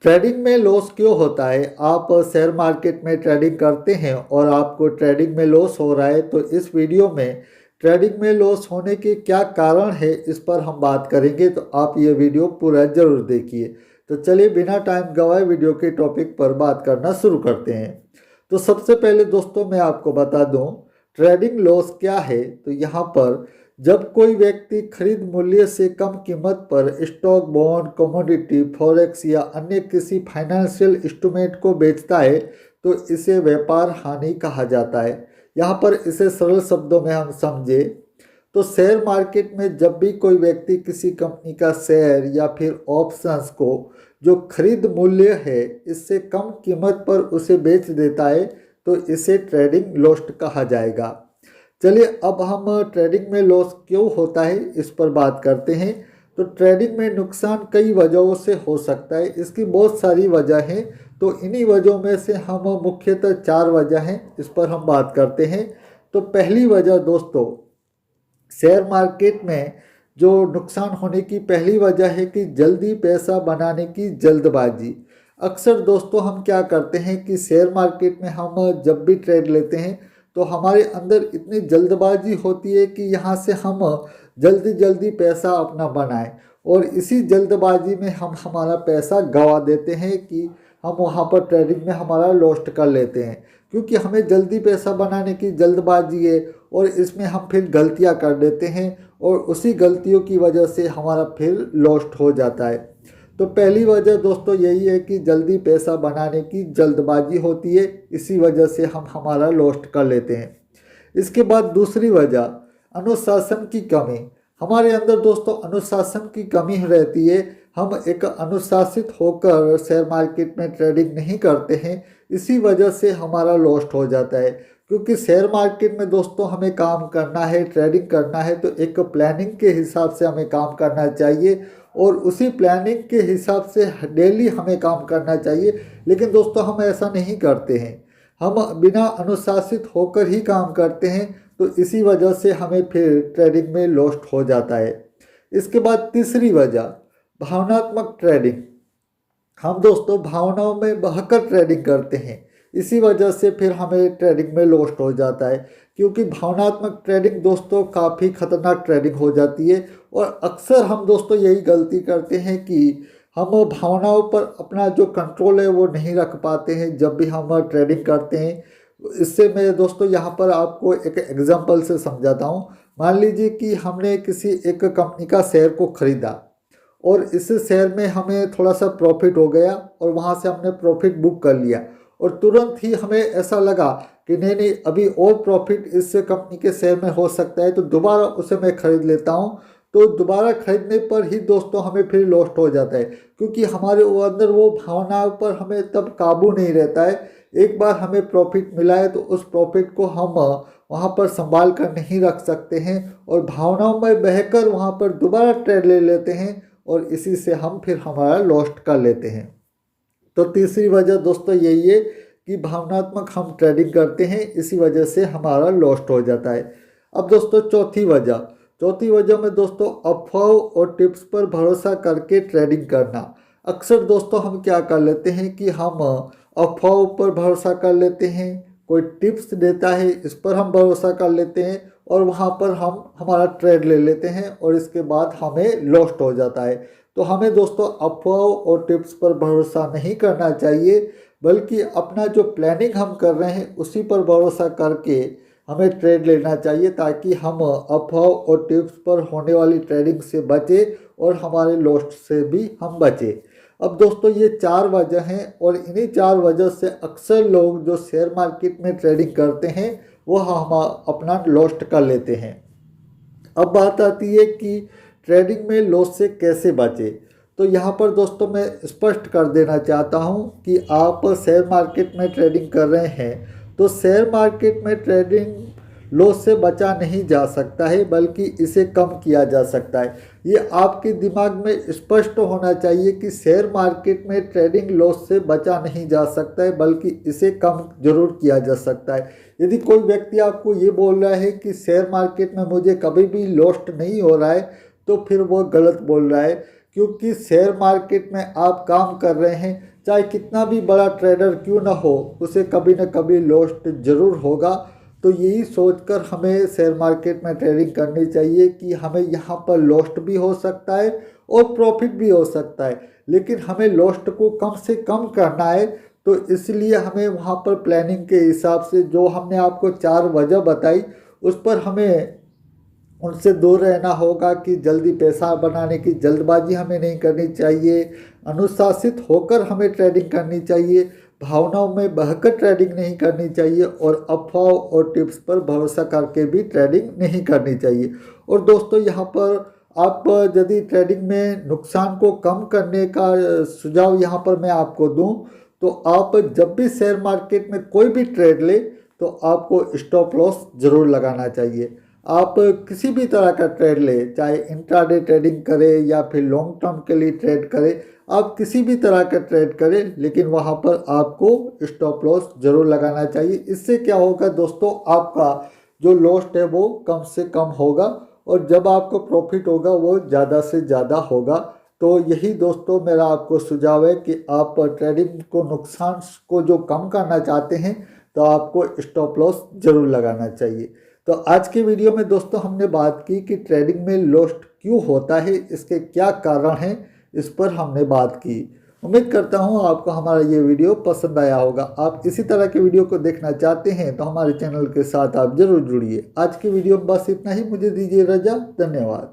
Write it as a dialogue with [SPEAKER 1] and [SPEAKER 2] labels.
[SPEAKER 1] Trading में loss क्यों होता है? आप शेयर मार्केट में ट्रेडिंग करते हैं और आपको ट्रेडिंग में लॉस हो रहा है, तो इस वीडियो में ट्रेडिंग में लॉस होने के क्या कारण है इस पर हम बात करेंगे। तो आप ये वीडियो पूरा ज़रूर देखिए। तो चलिए बिना टाइम गवाए वीडियो के टॉपिक पर बात करना शुरू करते हैं। तो सबसे पहले दोस्तों मैं आपको बता दूं ट्रेडिंग लॉस क्या है। तो यहाँ पर जब कोई व्यक्ति खरीद मूल्य से कम कीमत पर स्टॉक, बॉन्ड, कमोडिटी, फॉरेक्स या अन्य किसी फाइनेंशियल इंस्ट्रूमेंट को बेचता है तो इसे व्यापार हानि कहा जाता है। यहाँ पर इसे सरल शब्दों में हम समझे तो शेयर मार्केट में जब भी कोई व्यक्ति किसी कंपनी का शेयर या फिर ऑप्शंस को जो खरीद मूल्य है इससे कम कीमत पर उसे बेच देता है तो इसे ट्रेडिंग लॉस कहा जाएगा। चलिए अब हम ट्रेडिंग में लॉस क्यों होता है इस पर बात करते हैं। तो ट्रेडिंग में नुकसान कई वजहों से हो सकता है, इसकी बहुत सारी वजह हैं। तो इन्हीं वजहों में से हम मुख्यतः 4 वजह हैं इस पर हम बात करते हैं। तो पहली वजह दोस्तों, शेयर मार्केट में जो नुकसान होने की पहली वजह है कि जल्दी पैसा बनाने की जल्दबाजी। अक्सर दोस्तों हम क्या करते हैं कि शेयर मार्केट में हम जब भी ट्रेड लेते हैं तो हमारे अंदर इतनी जल्दबाजी होती है कि यहाँ से हम जल्दी जल्दी पैसा अपना बनाएं और इसी जल्दबाजी में हम हमारा पैसा गंवा देते हैं कि हम वहाँ पर ट्रेडिंग में हमारा लॉस्ट कर लेते हैं, क्योंकि हमें जल्दी पैसा बनाने की जल्दबाजी है और इसमें हम फिर गलतियाँ कर देते हैं और उसी गलतियों की वजह से हमारा फिर लॉस्ट हो जाता है। तो पहली वजह दोस्तों यही है कि जल्दी पैसा बनाने की जल्दबाजी होती है, इसी वजह से हम हमारा लॉस्ट कर लेते हैं। इसके बाद दूसरी वजह अनुशासन की कमी। हमारे अंदर दोस्तों अनुशासन की कमी रहती है, हम एक अनुशासित होकर शेयर मार्केट में ट्रेडिंग नहीं करते हैं, इसी वजह से हमारा लॉस्ट हो जाता है। क्योंकि शेयर मार्केट में दोस्तों हमें काम करना है, ट्रेडिंग करना है तो एक प्लानिंग के हिसाब से हमें काम करना चाहिए और उसी प्लानिंग के हिसाब से डेली हमें काम करना चाहिए। लेकिन दोस्तों हम ऐसा नहीं करते हैं, हम बिना अनुशासित होकर ही काम करते हैं, तो इसी वजह से हमें फिर ट्रेडिंग में लॉस्ट हो जाता है। इसके बाद तीसरी वजह भावनात्मक ट्रेडिंग। हम दोस्तों भावनाओं में बहकर ट्रेडिंग करते हैं, इसी वजह से फिर हमें ट्रेडिंग में लॉस्ट हो जाता है। क्योंकि भावनात्मक ट्रेडिंग दोस्तों काफ़ी खतरनाक ट्रेडिंग हो जाती है और अक्सर हम दोस्तों यही गलती करते हैं कि हम भावनाओं पर अपना जो कंट्रोल है वो नहीं रख पाते हैं जब भी हम ट्रेडिंग करते हैं। इससे मैं दोस्तों यहाँ पर आपको एक एग्जांपल से समझाता हूँ। मान लीजिए कि हमने किसी एक कंपनी का शेयर को ख़रीदा और इस शेयर में हमें थोड़ा सा प्रॉफिट हो गया और वहाँ से हमने प्रॉफिट बुक कर लिया और तुरंत ही हमें ऐसा लगा कि नहीं नहीं अभी और प्रॉफिट इस कंपनी के शेयर में हो सकता है तो दोबारा उसे मैं ख़रीद लेता हूँ। तो दोबारा खरीदने पर ही दोस्तों हमें फिर लॉस्ट हो जाता है, क्योंकि हमारे वो अंदर वो भावनाओं पर हमें तब काबू नहीं रहता है। एक बार हमें प्रॉफिट मिला है तो उस प्रॉफिट को हम वहाँ पर संभाल कर नहीं रख सकते हैं और भावनाओं में बहकर वहाँ पर दोबारा ट्रेड ले लेते हैं और इसी से हम फिर हमारा लॉस्ट कर लेते हैं। तो तीसरी वजह दोस्तों यही है कि भावनात्मक हम ट्रेडिंग करते हैं, इसी वजह से हमारा लॉस्ट हो जाता है। अब दोस्तों चौथी वजह में दोस्तों अफवाह और टिप्स पर भरोसा करके ट्रेडिंग करना। अक्सर दोस्तों हम क्या कर लेते हैं कि हम अफवाहों पर भरोसा कर लेते हैं, कोई टिप्स देता है इस पर हम भरोसा कर लेते हैं और वहाँ पर हम हमारा ट्रेड ले लेते हैं और इसके बाद हमें लॉस्ट हो जाता है। तो हमें दोस्तों अफवाहों और टिप्स पर भरोसा नहीं करना चाहिए, बल्कि अपना जो प्लानिंग हम कर रहे हैं उसी पर भरोसा करके हमें ट्रेड लेना चाहिए, ताकि हम अफवाह और टिप्स पर होने वाली ट्रेडिंग से बचें और हमारे लॉस्ट से भी हम बचें। अब दोस्तों ये 4 वजह हैं और इन्हीं 4 वजह से अक्सर लोग जो शेयर मार्केट में ट्रेडिंग करते हैं वो हम अपना लॉस्ट कर लेते हैं। अब बात आती है कि ट्रेडिंग में लॉस से कैसे बचे। तो यहाँ पर दोस्तों मैं स्पष्ट कर देना चाहता हूँ कि आप शेयर मार्केट में ट्रेडिंग कर रहे हैं तो शेयर मार्केट में ट्रेडिंग लॉस से बचा नहीं जा सकता है, बल्कि इसे कम किया जा सकता है। ये आपके दिमाग में स्पष्ट होना चाहिए कि शेयर मार्केट में ट्रेडिंग लॉस से बचा नहीं जा सकता है, बल्कि इसे कम जरूर किया जा सकता है। यदि कोई व्यक्ति आपको ये बोल रहा है कि शेयर मार्केट में मुझे कभी भी लॉस्ट नहीं हो रहा है तो फिर वो गलत बोल रहा है, क्योंकि शेयर मार्केट में आप काम कर रहे हैं, चाहे कितना भी बड़ा ट्रेडर क्यों ना हो, उसे कभी ना कभी लॉस ज़रूर होगा। तो यही सोचकर हमें शेयर मार्केट में ट्रेडिंग करनी चाहिए कि हमें यहाँ पर लॉस भी हो सकता है और प्रॉफिट भी हो सकता है, लेकिन हमें लॉस को कम से कम करना है। तो इसलिए हमें वहाँ पर प्लानिंग के हिसाब से जो हमने आपको 4 वजह बताई, उस पर हमें उनसे दूर रहना होगा कि जल्दी पैसा बनाने की जल्दबाजी हमें नहीं करनी चाहिए। अनुशासित होकर हमें ट्रेडिंग करनी चाहिए, भावनाओं में बहकर ट्रेडिंग नहीं करनी चाहिए और अफवाह और टिप्स पर भरोसा करके भी ट्रेडिंग नहीं करनी चाहिए। और दोस्तों, यहाँ पर आप यदि ट्रेडिंग में नुकसान को कम करने का सुझाव यहाँ पर मैं आपको दूँ, तो आप जब भी शेयर मार्केट में कोई भी ट्रेड ले तो आपको स्टॉप लॉस ज़रूर लगाना चाहिए। आप किसी भी तरह का ट्रेड ले, चाहे इंट्राडे ट्रेडिंग करें या फिर लॉन्ग टर्म के लिए ट्रेड करें, आप किसी भी तरह का ट्रेड करें, लेकिन वहाँ पर आपको स्टॉप लॉस ज़रूर लगाना चाहिए। इससे क्या होगा दोस्तों, आपका जो लॉस है वो कम से कम होगा और जब आपको प्रॉफिट होगा वो ज़्यादा से ज़्यादा होगा। तो यही दोस्तों मेरा आपको सुझाव है कि आप ट्रेडिंग को नुकसान को जो कम करना चाहते हैं तो आपको स्टॉप लॉस ज़रूर लगाना चाहिए। तो आज की वीडियो में दोस्तों हमने बात की कि ट्रेडिंग में लॉस क्यों होता है, इसके क्या कारण हैं, इस पर हमने बात की। उम्मीद करता हूँ आपको हमारा ये वीडियो पसंद आया होगा। आप इसी तरह के वीडियो को देखना चाहते हैं तो हमारे चैनल के साथ आप जरूर जुड़िए। आज की वीडियो में बस इतना ही, मुझे दीजिए रजा, धन्यवाद।